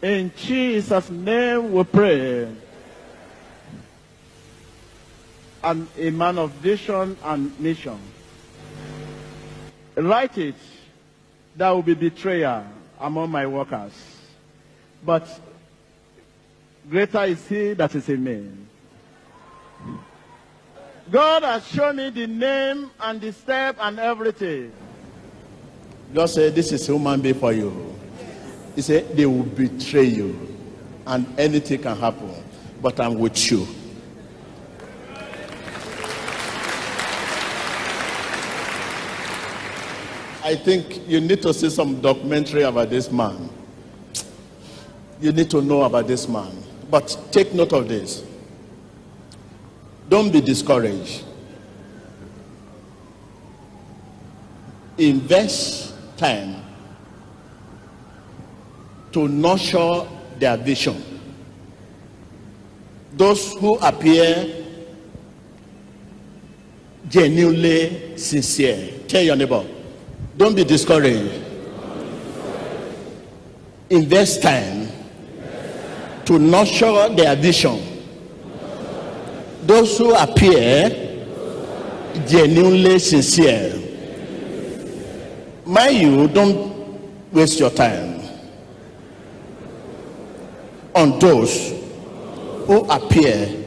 In Jesus' name we pray. And a man of vision and mission. Write it. There will be betrayal among my workers. But greater is he that is in me. God has shown me the name and the step and everything. God said, this is human being for you. He said, they will betray you. And anything can happen. But I'm with you. I think you need to see some documentary about this man. You need to know about this man. But take note of this. Don't be discouraged. Invest time to nurture their vision. Those who appear genuinely sincere. Tell your neighbor, don't be discouraged. Invest time to nurture their vision. Those who appear genuinely sincere. Mind you, don't waste your time on those who appear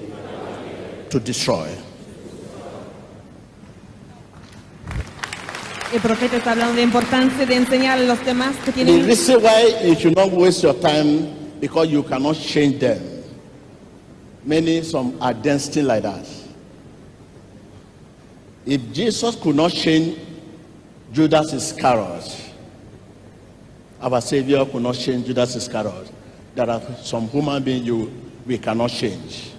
to destroy. El profeta está hablando de la importancia de enseñar a los demás que The tienen. reason why you should not waste your time, because you cannot change them. Many, some are dancing like that. If Jesus could not change Judas Iscariot, our Savior could not change Judas Iscariot, there are some human beings we cannot change.